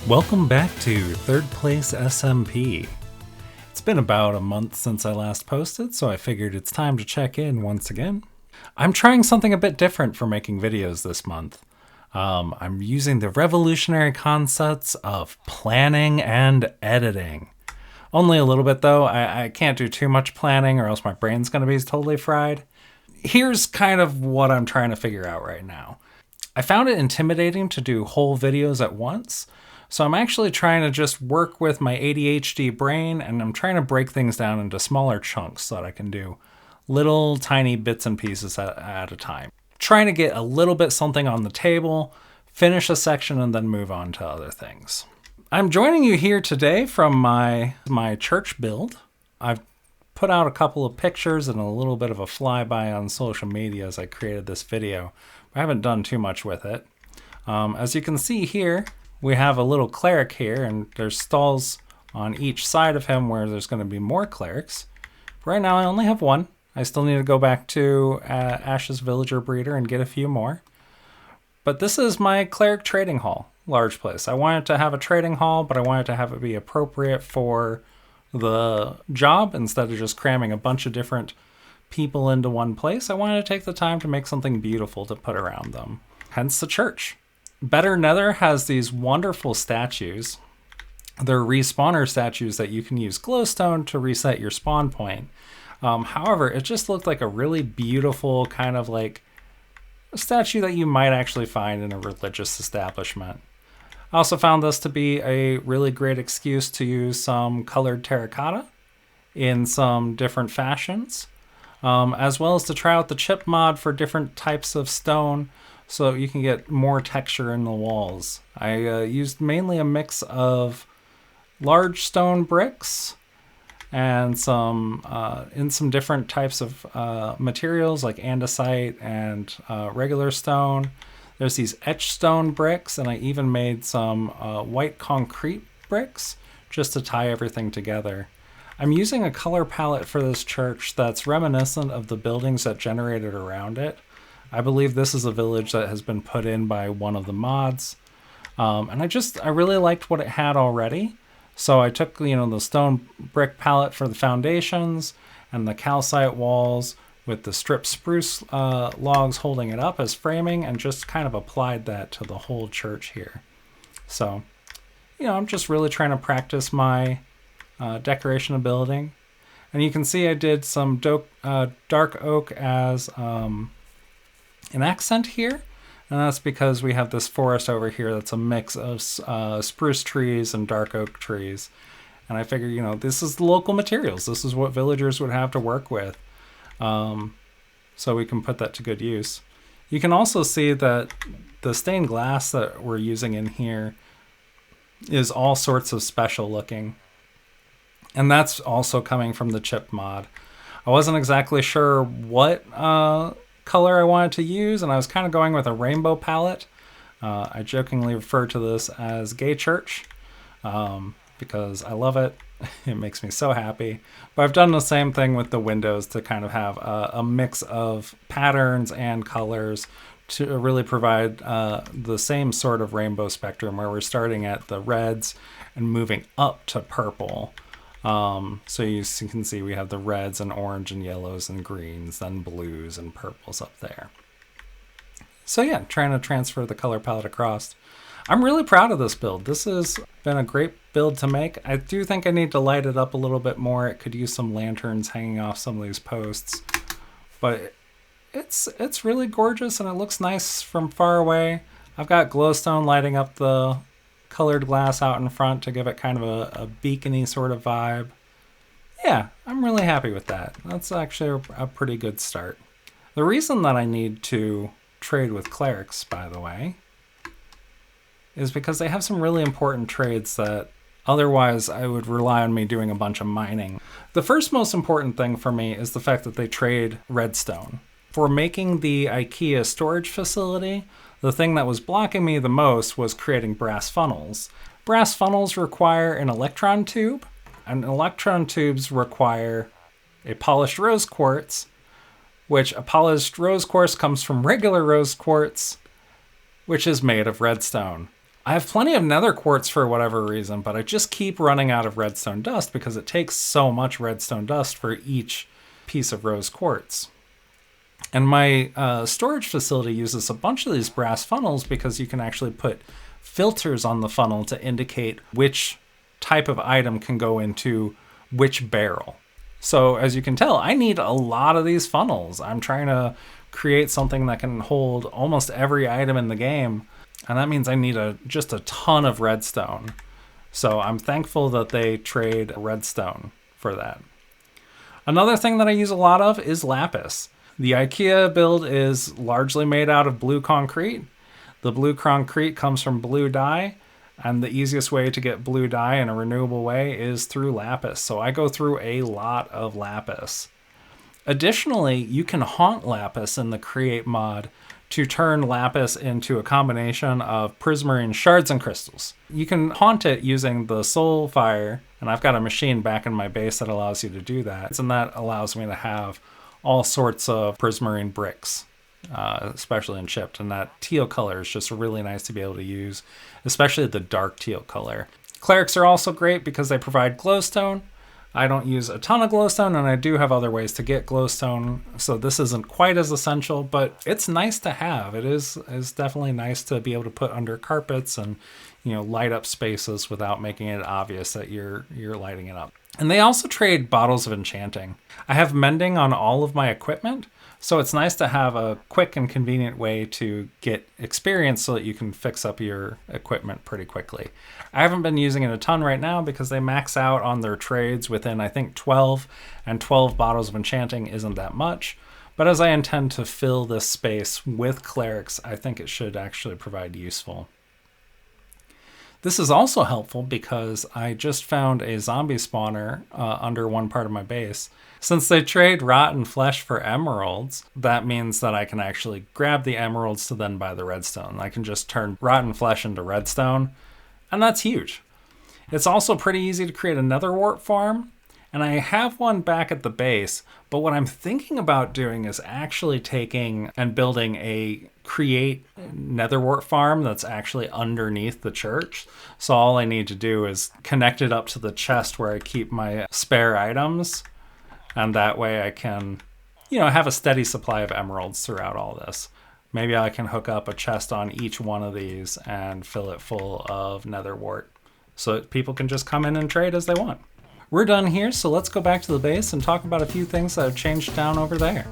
Welcome back to ThirdPlace SMP. It's been about a month since I last posted, so I figured it's time to check in once again. I'm trying something a bit different for making videos this month. I'm using the revolutionary concepts of planning and editing. Only a little bit though. I can't do too much planning or else my brain's going to be totally fried. Here's kind of what I'm trying to figure out right now. I found it intimidating to do whole videos at once. So I'm actually trying to just work with my ADHD brain, and I'm trying to break things down into smaller chunks so that I can do little tiny bits and pieces at a time. Trying to get a little bit something on the table, finish a section, and then move on to other things. I'm joining you here today from my church build. I've put out a couple of pictures and a little bit of a flyby on social media as I created this video. I haven't done too much with it. As you can see here, we have a little cleric here, and there's stalls on each side of him where there's going to be more clerics. Right now I only have one. I still need to go back to Ash's Villager Breeder and get a few more. But this is my cleric trading hall, large place. I wanted to have a trading hall, but I wanted to have it be appropriate for the job instead of just cramming a bunch of different people into one place. I wanted to take the time to make something beautiful to put around them. Hence the church. Better Nether has these wonderful statues. They're respawner statues that you can use glowstone to reset your spawn point. However, it just looked like a really beautiful kind of like a statue that you might actually find in a religious establishment. I also found this to be a really great excuse to use some colored terracotta in some different fashions, as well as to try out the chip mod for different types of stone so you can get more texture in the walls. I used mainly a mix of large stone bricks and some different types of materials like andesite and regular stone. There's these etched stone bricks, and I even made some white concrete bricks just to tie everything together. I'm using a color palette for this church that's reminiscent of the buildings that generated around it. I believe this is a village that has been put in by one of the mods. And I really liked what it had already. So I took, the stone brick palette for the foundations and the calcite walls with the stripped spruce logs holding it up as framing, and just kind of applied that to the whole church here. So, I'm just really trying to practice my decoration of building. And you can see I did some dark oak as an accent here, and that's because we have this forest over here that's a mix of spruce trees and dark oak trees. And I figure, this is the local materials. This is what villagers would have to work with. So we can put that to good use. You can also see that the stained glass that we're using in here is all sorts of special looking. And that's also coming from the chip mod. I wasn't exactly sure what color I wanted to use, and I was kind of going with a rainbow palette. I jokingly refer to this as Gay Church because I love it. It makes me so happy. But I've done the same thing with the windows to kind of have a mix of patterns and colors to really provide the same sort of rainbow spectrum, where we're starting at the reds and moving up to purple. So you can see we have the reds and orange and yellows and greens, then blues and purples up there. So yeah, trying to transfer the color palette across. I'm really proud of this build. This has been a great build to make. I do think I need to light it up a little bit more. It could use some lanterns hanging off some of these posts, but it's really gorgeous and it looks nice from far away. I've got glowstone lighting up the colored glass out in front to give it kind of a beacony sort of vibe. Yeah, I'm really happy with that. That's actually a pretty good start. The reason that I need to trade with clerics, by the way, is because they have some really important trades that otherwise I would rely on me doing a bunch of mining. The first most important thing for me is the fact that they trade redstone. For making the IKEA storage facility, the thing that was blocking me the most was creating brass funnels. Brass funnels require an electron tube, and electron tubes require a polished rose quartz, which a polished rose quartz comes from regular rose quartz, which is made of redstone. I have plenty of nether quartz for whatever reason, but I just keep running out of redstone dust because it takes so much redstone dust for each piece of rose quartz. And my storage facility uses a bunch of these brass funnels because you can actually put filters on the funnel to indicate which type of item can go into which barrel. So as you can tell, I need a lot of these funnels. I'm trying to create something that can hold almost every item in the game, and that means I need just a ton of redstone. So I'm thankful that they trade redstone for that. Another thing that I use a lot of is lapis. The IKEA build is largely made out of blue concrete. The blue concrete comes from blue dye, and the easiest way to get blue dye in a renewable way is through lapis. So I go through a lot of lapis. Additionally, you can haunt lapis in the Create mod to turn lapis into a combination of prismarine shards and crystals. You can haunt it using the soul fire, and I've got a machine back in my base that allows you to do that. And that allows me to have all sorts of prismarine bricks, especially in chipped. And that teal color is just really nice to be able to use, especially the dark teal color. Clerics are also great because they provide glowstone. I don't use a ton of glowstone, and I do have other ways to get glowstone, so this isn't quite as essential, but it's nice to have. It is definitely nice to be able to put under carpets and, light up spaces without making it obvious that you're lighting it up. And they also trade bottles of enchanting. I have mending on all of my equipment, so it's nice to have a quick and convenient way to get experience so that you can fix up your equipment pretty quickly. I haven't been using it a ton right now because they max out on their trades within, I think, 12, and 12 bottles of enchanting isn't that much. But as I intend to fill this space with clerics, I think it should actually provide useful. This is also helpful because I just found a zombie spawner under one part of my base. Since they trade rotten flesh for emeralds, that means that I can actually grab the emeralds to then buy the redstone. I can just turn rotten flesh into redstone, and that's huge. It's also pretty easy to create a nether wart farm, and I have one back at the base, but what I'm thinking about doing is actually taking and building a create nether wart farm that's actually underneath the church. So all I need to do is connect it up to the chest where I keep my spare items, and that way I can, have a steady supply of emeralds throughout all this. Maybe I can hook up a chest on each one of these and fill it full of nether wart so that people can just come in and trade as they want. We're done here, so let's go back to the base and talk about a few things that have changed down over there.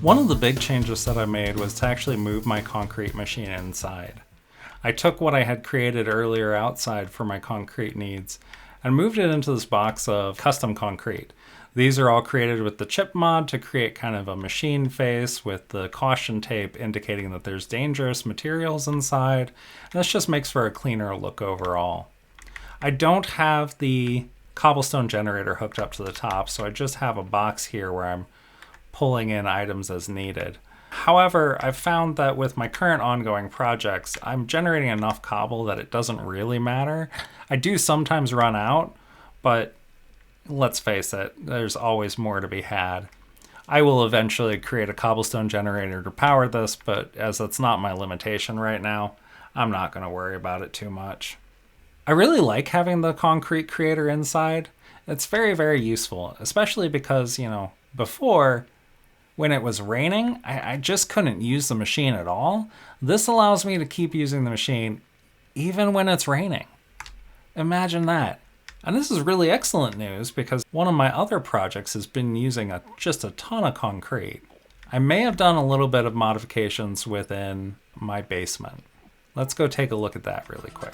One of the big changes that I made was to actually move my concrete machine inside. I took what I had created earlier outside for my concrete needs and moved it into this box of custom concrete. These are all created with the chip mod to create kind of a machine face with the caution tape indicating that there's dangerous materials inside. And this just makes for a cleaner look overall. I don't have the cobblestone generator hooked up to the top, so I just have a box here where I'm pulling in items as needed. However, I've found that with my current ongoing projects, I'm generating enough cobble that it doesn't really matter. I do sometimes run out, but let's face it, there's always more to be had. I will eventually create a cobblestone generator to power this, but as that's not my limitation right now, I'm not going to worry about it too much. I really like having the concrete creator inside. It's very, very useful, especially because, before, when it was raining, I just couldn't use the machine at all. This allows me to keep using the machine even when it's raining. Imagine that. And this is really excellent news because one of my other projects has been using just a ton of concrete. I may have done a little bit of modifications within my basement. Let's go take a look at that really quick.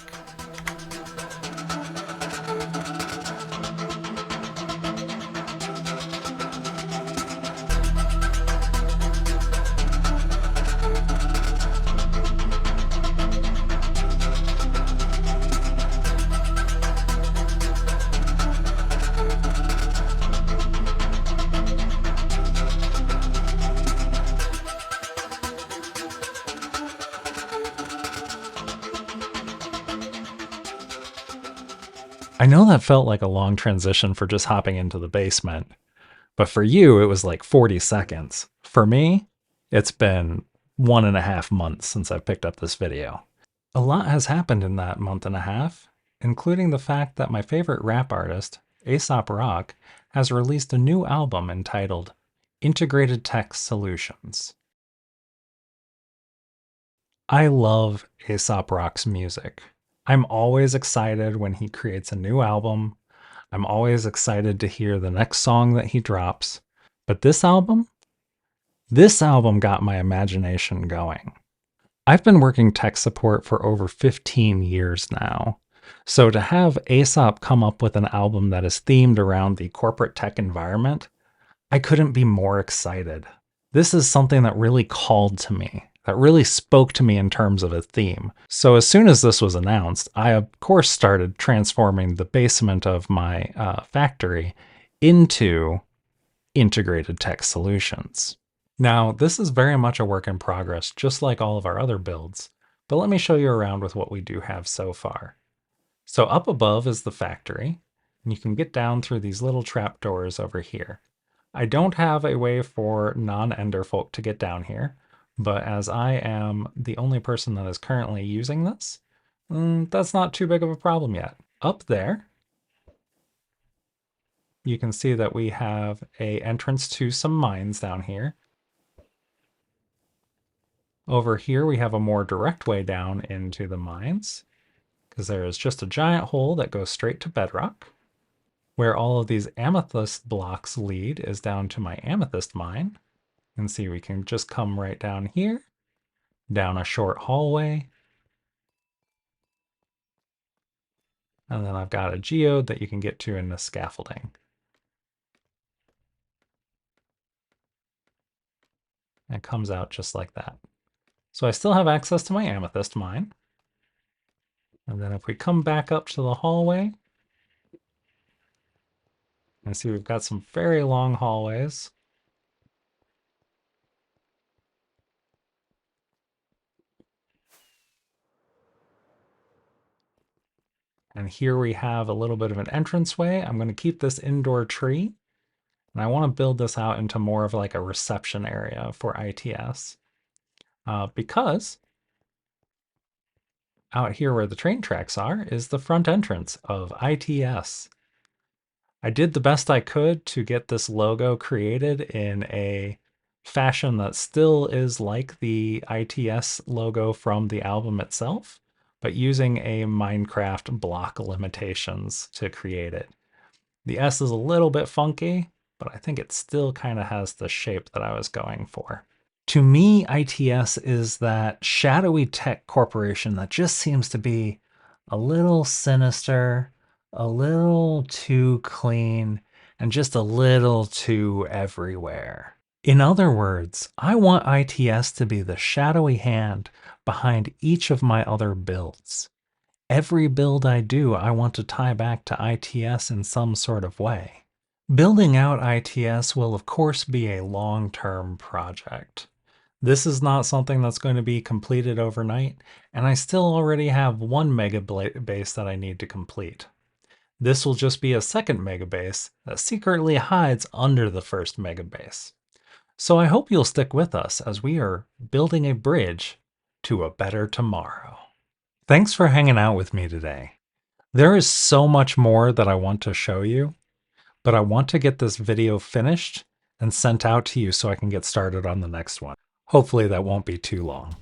I know that felt like a long transition for just hopping into the basement, but for you, it was like 40 seconds. For me, it's been 1.5 months since I picked up this video. A lot has happened in that month and a half, including the fact that my favorite rap artist, Aesop Rock, has released a new album entitled Integrated Text Solutions. I love Aesop Rock's music. I'm always excited when he creates a new album. I'm always excited to hear the next song that he drops. But this album got my imagination going. I've been working tech support for over 15 years now. So to have Aesop come up with an album that is themed around the corporate tech environment, I couldn't be more excited. This is something that really called to me, that really spoke to me in terms of a theme. So as soon as this was announced, I of course started transforming the basement of my factory into integrated tech solutions. Now, this is very much a work in progress, just like all of our other builds, but let me show you around with what we do have so far. So up above is the factory, and you can get down through these little trapdoors over here. I don't have a way for non-Ender folk to get down here, but as I am the only person that is currently using this, that's not too big of a problem yet. Up there, you can see that we have an entrance to some mines down here. Over here, we have a more direct way down into the mines, because there is just a giant hole that goes straight to bedrock. Where all of these amethyst blocks lead is down to my amethyst mine. And see, we can just come right down here, down a short hallway. And then I've got a geode that you can get to in the scaffolding. And it comes out just like that. So I still have access to my amethyst mine. And then if we come back up to the hallway, and see we've got some very long hallways. And here we have a little bit of an entranceway. I'm going to keep this indoor tree. And I want to build this out into more of like a reception area for ITS. Because out here where the train tracks are is the front entrance of ITS. I did the best I could to get this logo created in a fashion that still is like the ITS logo from the album itself, but using a Minecraft block limitations to create it. The S is a little bit funky, but I think it still kind of has the shape that I was going for. To me, ITS is that shadowy tech corporation that just seems to be a little sinister, a little too clean, and just a little too everywhere. In other words, I want ITS to be the shadowy hand behind each of my other builds. Every build I do, I want to tie back to ITS in some sort of way. Building out ITS will of course be a long-term project. This is not something that's going to be completed overnight, and I still already have one mega base that I need to complete. This will just be a second mega base that secretly hides under the first mega base. So I hope you'll stick with us as we are building a bridge to a better tomorrow. Thanks for hanging out with me today. There is so much more that I want to show you, but I want to get this video finished and sent out to you so I can get started on the next one. Hopefully that won't be too long.